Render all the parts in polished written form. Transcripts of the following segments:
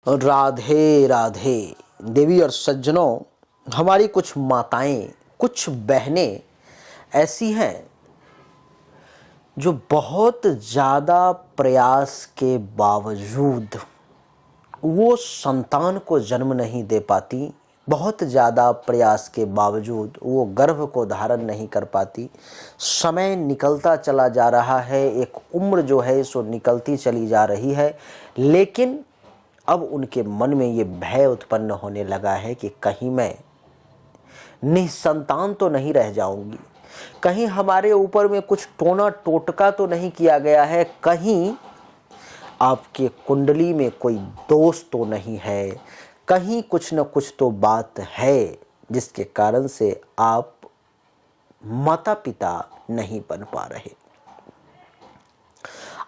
राधे राधे। देवी और सज्जनों, हमारी कुछ माताएं, कुछ बहनें ऐसी हैं जो बहुत ज़्यादा प्रयास के बावजूद वो संतान को जन्म नहीं दे पाती। बहुत ज़्यादा प्रयास के बावजूद वो गर्भ को धारण नहीं कर पाती। समय निकलता चला जा रहा है, एक उम्र जो है सो निकलती चली जा रही है, लेकिन अब उनके मन में ये भय उत्पन्न होने लगा है कि कहीं मैं निसंतान तो नहीं रह जाऊंगी, कहीं हमारे ऊपर में कुछ टोना टोटका तो नहीं किया गया है, कहीं आपके कुंडली में कोई दोष तो नहीं है, कहीं कुछ न कुछ तो बात है जिसके कारण से आप माता पिता नहीं बन पा रहे।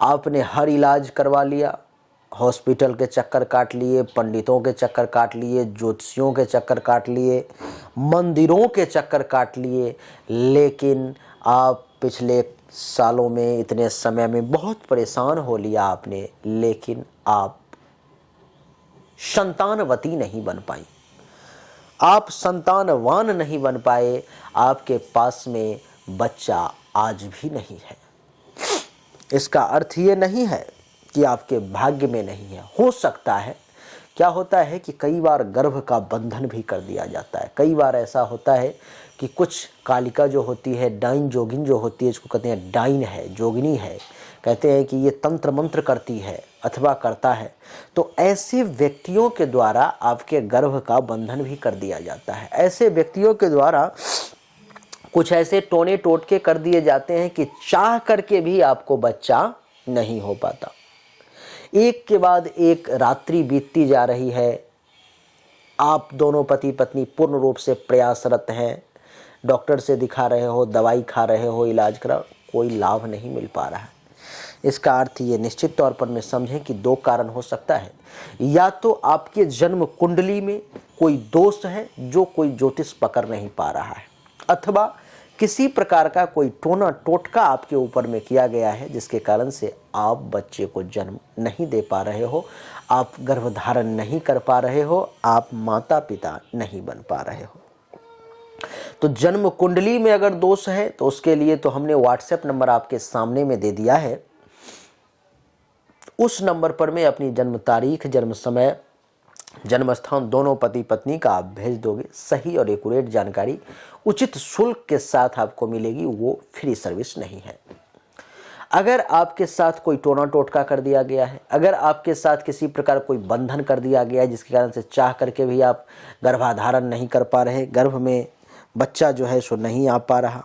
आपने हर इलाज करवा लिया, हॉस्पिटल के चक्कर काट लिए, पंडितों के चक्कर काट लिए, ज्योतिषियों के चक्कर काट लिए, मंदिरों के चक्कर काट लिए, लेकिन आप पिछले सालों में, इतने समय में बहुत परेशान हो लिया आपने, लेकिन आप संतानवती नहीं बन पाई, आप संतानवान नहीं बन पाए। आपके पास में बच्चा आज भी नहीं है। इसका अर्थ ये नहीं है कि आपके भाग्य में नहीं है, हो सकता है। क्या होता है कि कई बार गर्भ का बंधन भी कर दिया जाता है। कई बार ऐसा होता है कि कुछ कालिका जो होती है, डाइन जोगिन जो होती है, इसको कहते हैं डाइन है, जोगिनी है, कहते हैं कि ये तंत्र मंत्र करती है अथवा करता है। तो ऐसे व्यक्तियों के द्वारा आपके गर्भ का बंधन भी कर दिया जाता है। ऐसे व्यक्तियों के द्वारा कुछ ऐसे टोने टोटके कर दिए जाते हैं कि चाह करके भी आपको बच्चा नहीं हो पाता। एक के बाद एक रात्रि बीतती जा रही है, आप दोनों पति पत्नी पूर्ण रूप से प्रयासरत हैं, डॉक्टर से दिखा रहे हो, दवाई खा रहे हो, इलाज करा, कोई लाभ नहीं मिल पा रहा है। इसका अर्थ ये निश्चित तौर पर मैं समझें कि दो कारण हो सकता है। या तो आपके जन्म कुंडली में कोई दोष है जो कोई ज्योतिष पकड़ नहीं पा रहा है, अथवा किसी प्रकार का कोई टोना टोटका आपके ऊपर में किया गया है जिसके कारण से आप बच्चे को जन्म नहीं दे पा रहे हो, आप गर्भधारण नहीं कर पा रहे हो, आप माता पिता नहीं बन पा रहे हो। तो जन्म कुंडली में अगर दोष है तो उसके लिए तो हमने व्हाट्सएप नंबर आपके सामने में दे दिया है। उस नंबर पर में अपनी जन्म तारीख, जन्म समय, जन्म स्थान दोनों पति पत्नी का आप भेज दोगे। सही और एक्यूरेट जानकारी उचित शुल्क के साथ आपको मिलेगी, वो फ्री सर्विस नहीं है। अगर आपके साथ कोई टोना टोटका कर दिया गया है, अगर आपके साथ किसी प्रकार कोई बंधन कर दिया गया है जिसके कारण से चाह करके भी आप गर्भाधारण नहीं कर पा रहे, गर्भ में बच्चा जो है सो नहीं आ पा रहा,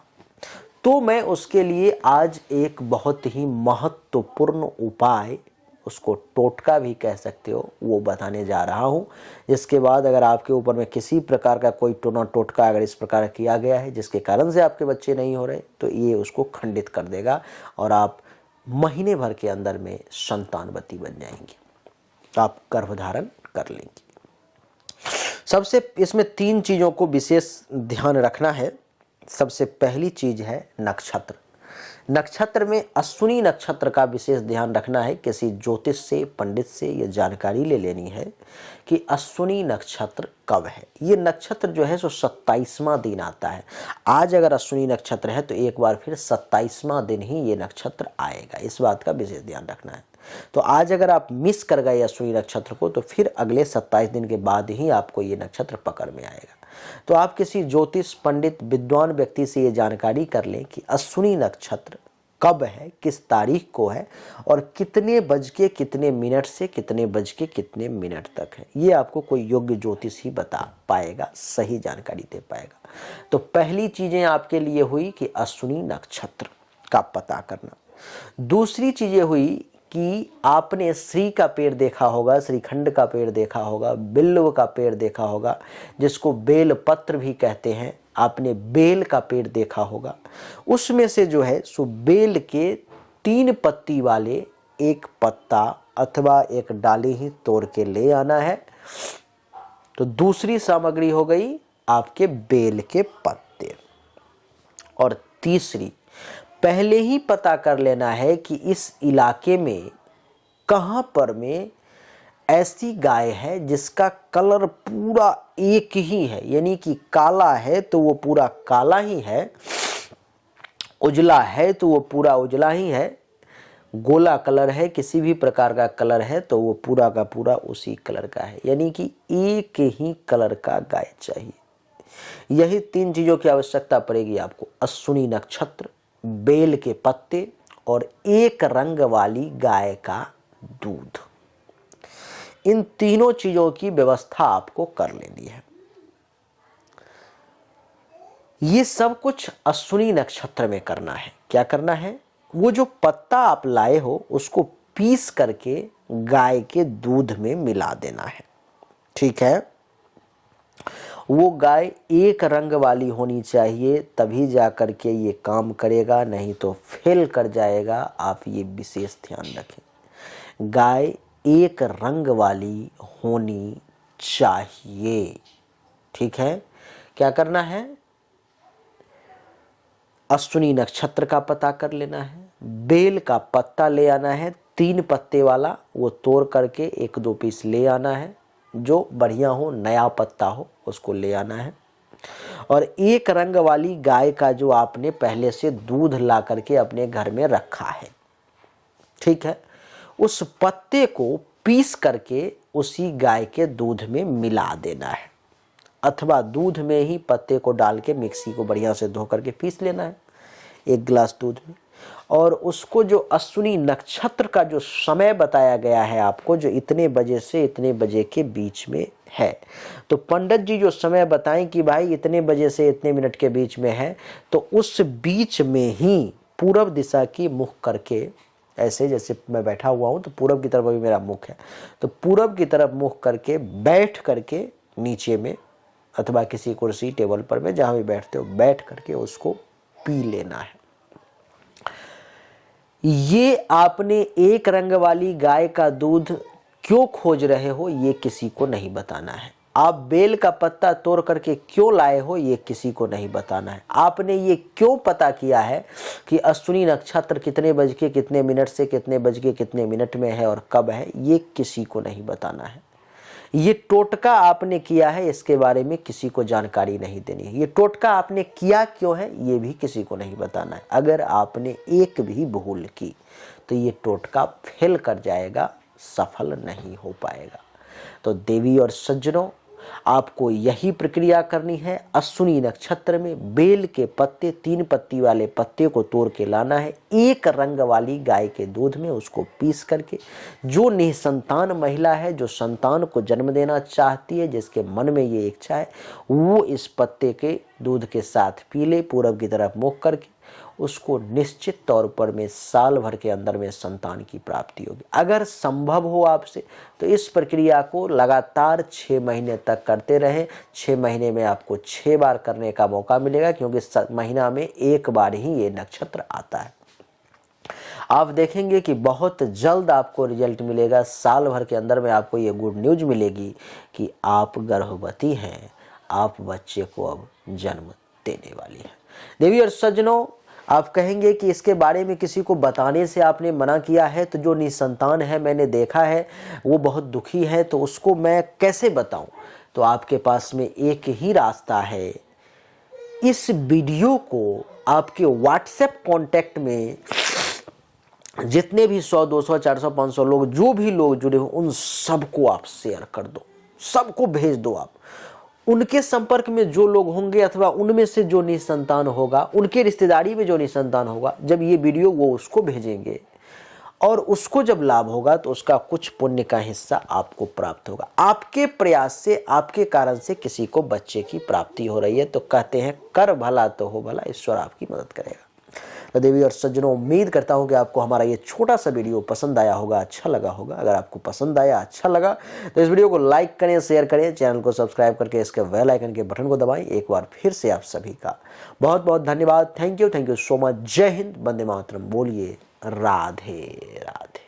तो मैं उसके लिए आज एक बहुत ही महत्वपूर्ण उपाय, उसको टोटका भी कह सकते हो, वो बताने जा रहा हूँ। जिसके बाद अगर आपके ऊपर में किसी प्रकार का कोई टोना टोटका अगर इस प्रकार किया गया है जिसके कारण से आपके बच्चे नहीं हो रहे, तो ये उसको खंडित कर देगा और आप महीने भर के अंदर में संतानवती बन जाएंगे, आप गर्भधारण कर लेंगे। सबसे इसमें 3 चीज़ों को विशेष ध्यान रखना है। सबसे पहली चीज है नक्षत्र। नक्षत्र में अश्विनी नक्षत्र का विशेष ध्यान रखना है। किसी ज्योतिष से, पंडित से ये जानकारी ले लेनी है कि अश्विनी नक्षत्र कब है। ये नक्षत्र जो है सो 27वां दिन आता है। आज अगर अश्विनी नक्षत्र है तो एक बार फिर 27वां दिन ही ये नक्षत्र आएगा, इस बात का विशेष ध्यान रखना है। तो आज अगर आप मिस कर गए अश्विनी नक्षत्र को तो फिर अगले 27 दिन के बाद ही आपको ये नक्षत्र पकड़ में आएगा। तो आप किसी ज्योतिष, पंडित, विद्वान व्यक्ति से ये जानकारी कर लें कि अश्विनी नक्षत्र कब है, किस तारीख को है और कितने बज के कितने मिनट से कितने बज के कितने मिनट तक है। ये आपको कोई योग्य ज्योतिष ही बता पाएगा, सही जानकारी दे पाएगा। तो पहली चीजें आपके लिए हुई कि अश्विनी नक्षत्र का पता करना। दूसरी चीजें हुई कि आपने श्री का पेड़ देखा होगा, श्रीखंड का पेड़ देखा होगा, बिल्व का पेड़ देखा होगा, जिसको बेल पत्र भी कहते हैं। आपने बेल का पेड़ देखा होगा। उसमें से जो है सो बेल के 3 पत्ती वाले एक पत्ता अथवा एक डाली ही तोड़ के ले आना है। तो दूसरी सामग्री हो गई आपके बेल के पत्ते। और तीसरी, पहले ही पता कर लेना है कि इस इलाके में कहां पर में ऐसी गाय है जिसका कलर पूरा एक ही है, यानी कि काला है तो वो पूरा काला ही है, उजला है तो वो पूरा उजला ही है, गोला कलर है, किसी भी प्रकार का कलर है तो वो पूरा का पूरा उसी कलर का है, यानी कि एक ही कलर का गाय चाहिए। यही 3 चीजों की आवश्यकता पड़ेगी आपको: अश्विनी नक्षत्र, बेल के पत्ते और एक रंग वाली गाय का दूध। इन तीनों चीजों की व्यवस्था आपको कर लेनी है। ये सब कुछ अश्विनी नक्षत्र में करना है। क्या करना है? वो जो पत्ता आप लाए हो उसको पीस करके गाय के दूध में मिला देना है। ठीक है? वो गाय एक रंग वाली होनी चाहिए, तभी जा करके ये काम करेगा, नहीं तो फेल कर जाएगा। आप ये विशेष ध्यान रखें, गाय एक रंग वाली होनी चाहिए। ठीक है? क्या करना है? अश्विनी नक्षत्र का पता कर लेना है, बेल का पत्ता ले आना है, 3 पत्ते वाला, वो तोड़ करके 1-2 पीस ले आना है, जो बढ़िया हो, नया पत्ता हो, उसको ले आना है। और एक रंग वाली गाय का जो आपने पहले से दूध ला करके अपने घर में रखा है, ठीक है, उस पत्ते को पीस करके उसी गाय के दूध में मिला देना है, अथवा दूध में ही पत्ते को डाल के मिक्सी को बढ़िया से धो करके पीस लेना है 1 गिलास दूध में। और उसको जो अश्विनी नक्षत्र का जो समय बताया गया है आपको, जो इतने बजे से इतने बजे के बीच में है, तो पंडित जी जो समय बताएं कि भाई इतने बजे से इतने मिनट के बीच में है, तो उस बीच में ही पूर्व दिशा की मुख करके, ऐसे जैसे मैं बैठा हुआ हूं तो पूर्व की तरफ अभी मेरा मुख है, तो पूर्व की तरफ मुख करके बैठ करके नीचे में अथवा किसी कुर्सी टेबल पर में जहां भी बैठते हो बैठ करके उसको पी लेना है। ये आपने एक रंग वाली गाय का दूध क्यों खोज रहे हो ये किसी को नहीं बताना है। आप बेल का पत्ता तोड़ करके क्यों लाए हो ये किसी को नहीं बताना है। आपने ये क्यों पता किया है कि अश्विनी नक्षत्र कितने बज के कितने मिनट से कितने बज के कितने मिनट में है और कब है, ये किसी को नहीं बताना है। ये टोटका आपने किया है, इसके बारे में किसी को जानकारी नहीं देनी है। ये टोटका आपने किया क्यों है ये भी किसी को नहीं बताना है। अगर आपने एक भी भूल की तो ये टोटका फेल कर जाएगा, सफल नहीं हो पाएगा। तो देवी और सज्जनों, आपको यही प्रक्रिया करनी है। अश्विनी नक्षत्र में बेल के पत्ते, 3 पत्ती वाले पत्ते को तोड़ के लाना है, एक रंग वाली गाय के दूध में उसको पीस करके, जो निसंतान महिला है, जो संतान को जन्म देना चाहती है, जिसके मन में ये इच्छा है, वो इस पत्ते के दूध के साथ पी ले, पूरब की तरफ मुख करके। उसको निश्चित तौर पर में साल भर के अंदर में संतान की प्राप्ति होगी। अगर संभव हो आपसे तो इस प्रक्रिया को लगातार 6 महीने तक करते रहें। 6 महीने में आपको 6 बार करने का मौका मिलेगा, क्योंकि महीना में 1 बार ही ये नक्षत्र आता है। आप देखेंगे कि बहुत जल्द आपको रिजल्ट मिलेगा। साल भर के अंदर में आपको ये गुड न्यूज मिलेगी कि आप गर्भवती हैं, आप बच्चे को अब जन्म देने वाली हैं। देवी और सज्जनों, आप कहेंगे कि इसके बारे में किसी को बताने से आपने मना किया है, तो जो निसंतान है, मैंने देखा है, वो बहुत दुखी है, तो उसको मैं कैसे बताऊं? तो आपके पास में एक ही रास्ता है। इस वीडियो को आपके व्हाट्सएप कॉन्टैक्ट में जितने भी 100, 200, 400, 500 लोग, जो भी लोग जुड़े हो, उन सबको आप शेयर कर दो, सबको भेज दो। आप उनके संपर्क में जो लोग होंगे अथवा उनमें से जो निसंतान होगा, उनके रिश्तेदारी में जो निसंतान होगा, जब ये वीडियो वो उसको भेजेंगे और उसको जब लाभ होगा तो उसका कुछ पुण्य का हिस्सा आपको प्राप्त होगा। आपके प्रयास से, आपके कारण से किसी को बच्चे की प्राप्ति हो रही है, तो कहते हैं कर भला तो हो भला, ईश्वर आपकी मदद करेगा। तो देवी और सज्जनों, उम्मीद करता हूं कि आपको हमारा ये छोटा सा वीडियो पसंद आया होगा, अच्छा लगा होगा। अगर आपको पसंद आया, अच्छा लगा, तो इस वीडियो को लाइक करें, शेयर करें, चैनल को सब्सक्राइब करके इसके बेल आइकन के बटन को दबाएं। एक बार फिर से आप सभी का बहुत बहुत धन्यवाद। Thank you so much. जय हिंद, वंदे मातरम। बोलिए राधे राधे।